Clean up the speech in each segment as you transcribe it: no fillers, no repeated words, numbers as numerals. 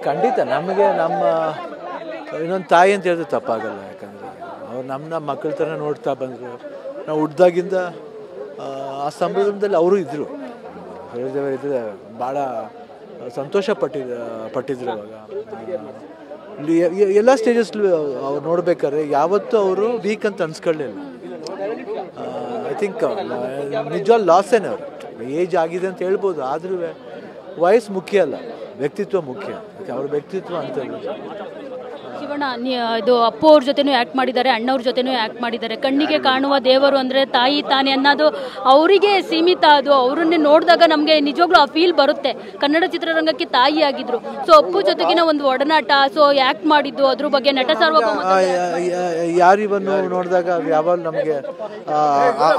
ಖಂಡಿತ ನಮಗೆ ನಮ್ಮ ಇನ್ನೊಂದು ತಾಯಿ ಅಂತ ಹೇಳಿದ್ರೆ ತಪ್ಪಾಗಲ್ಲ. ಯಾಕಂದರೆ ಅವ್ರು ನಮ್ಮ ಮಕ್ಕಳ ಥರ ನೋಡ್ತಾ ಬಂದರು. ನಾವು ಹುಡ್ದಾಗಿಂದ ಆ ಸಂಭ್ರಮದಲ್ಲಿ ಅವರು ಇದ್ದರು, ಸರೋಜದೇವರು ಇದ್ದರೆ ಭಾಳ ಸಂತೋಷ ಪಟ್ಟಿದ್ರು. ಅವಾಗ ಇಲ್ಲಿ ಎಲ್ಲ ಸ್ಟೇಜಸ್ಲು ಅವ್ರು ನೋಡ್ಬೇಕಾದ್ರೆ ಯಾವತ್ತೂ ಅವರು ವೀಕ್ ಅಂತ ಅನ್ಸ್ಕೊಳ್ಳಿಲ್ಲ. ಐ ಥಿಂಕ್ ನಿಜವಾದ ಲಾಸೇನೆ ಅವರು. ಏಜ್ ಆಗಿದೆ ಅಂತ ಹೇಳ್ಬೋದು, ಆದರೂ ವಯಸ್ಸು ಮುಖ್ಯ ಅಲ್ಲ, ವ್ಯಕ್ತಿತ್ವ ಮುಖ್ಯ. ಅವ್ರ ವ್ಯಕ್ತಿತ್ವ ಅಂತ ಶಿವಣ್ಣ ಇದು ಅಪ್ಪು ಅವ್ರ ಜೊತೆನೂ ಆ್ಯಕ್ಟ್ ಮಾಡಿದ್ದಾರೆ, ಅಣ್ಣವ್ರ ಜೊತೆನೂ ಆ್ಯಕ್ಟ್ ಮಾಡಿದ್ದಾರೆ. ಕಣ್ಣಿಗೆ ಕಾಣುವ ದೇವರು ಅಂದರೆ ತಾಯಿ ತಾನೆ ಅನ್ನೋದು ಅವರಿಗೆ ಸೀಮಿತ. ಅದು ಅವರನ್ನೇ ನೋಡಿದಾಗ ನಮಗೆ ನಿಜವಾಗ್ಲೂ ಆ ಫೀಲ್ ಬರುತ್ತೆ. ಕನ್ನಡ ಚಿತ್ರರಂಗಕ್ಕೆ ತಾಯಿ ಆಗಿದ್ರು. ಸೊ ಅಪ್ಪು ಜೊತೆಗಿನ ಒಂದು ಒಡನಾಟ, ಸೊ ಆ್ಯಕ್ಟ್ ಮಾಡಿದ್ದು, ಅದ್ರ ಬಗ್ಗೆ ನಟ ಸಾರ್ವಭೌಮ ಯಾರಿವನ್ನು ನೋಡಿದಾಗ ಯಾವಾಗ ನಮಗೆ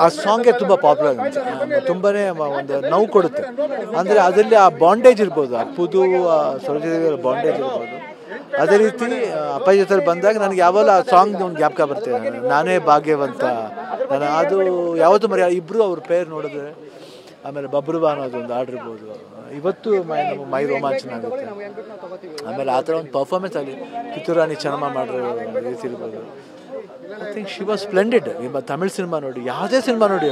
ಆ ಸಾಂಗೇ ತುಂಬ ಪಾಪ್ಯುಲರ್ ಆಗುತ್ತೆ, ತುಂಬಾ ಒಂದು ನೋವು ಕೊಡುತ್ತೆ. ಅಂದರೆ ಅದರಲ್ಲಿ ಆ ಬಾಂಡೇಜ್ ಇರ್ಬೋದು, ಅಪ್ಪುದು ಸರೋಜದೇವಿಯವರ ಬಾಂಡೇಜ್ ಇರ್ಬೋದು. ಅದೇ ರೀತಿ ಅಪ್ಪಾಜಿ ಜೊತೆ ಬಂದಾಗ ನನಗೆ ಯಾವಾಗಲೂ ಆ ಸಾಂಗ್ ಒಂದು ಜ್ಞಾಪಕ ಬರ್ತೇನೆ, ನಾನೇ ಭಾಗ್ಯವಂತ. ಅದು ಯಾವತ್ತೂ ಇಬ್ಬರು ಅವ್ರ ಪೇರ್ ನೋಡಿದ್ರೆ. ಆಮೇಲೆ ಬಬ್ರುಬಾ ಅನ್ನೋದೊಂದು ಆಡಿರ್ಬೋದು, ಇವತ್ತು ಮೈ ರೋಮಾಂಚನ ಆಗುತ್ತೆ. ಆಮೇಲೆ ಆ ಥರ ಒಂದು ಪರ್ಫಾರ್ಮೆನ್ಸ್ ಆಗಲಿ, ಕಿತ್ತೂರಾಣಿ ಚೆನ್ನಮ್ಮ ಮಾಡಿರೋ ರೀತಿ ಇರ್ಬೋದು. I think she was splendid. Tamil cinema ನೋಡಿ, ಯಾವುದೇ ಸಿನಿಮಾ ನೋಡಿ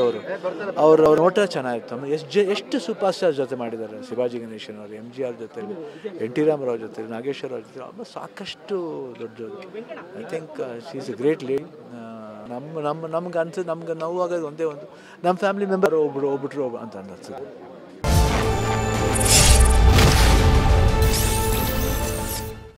ಅವ್ರ ನೋಟ ಚೆನ್ನಾಗಿತ್ತು. ಎಷ್ಟು ಸೂಪರ್ ಸ್ಟಾರ್ ಜೊತೆ ಮಾಡಿದ್ದಾರೆ. ಶಿವಾಜಿ ಗಣೇಶನ್ ಅವರು, MGR ಜೊತೆ, NT ರಾಮರಾವ್ ಜೊತೆ, ನಾಗೇಶ್ವರ ಅವ್ರ ಜೊತೆ ಆಲ್ಮೋಸ್ಟ್ ಸಾಕಷ್ಟು ದೊಡ್ಡದು. I think she is A great lady. ನಮ್ಗೆ ಅನ್ಸುತ್ತೆ, ನಮ್ಗೆ ನೋವಾಗೋದು ಒಂದೇ ಒಂದು, ನಮ್ಮ ಫ್ಯಾಮಿಲಿ ಮೆಂಬರ್ ಹೋಗ್ಬಿಟ್ರು ಅಂತ ಅನ್ಸುತ್ತೆ.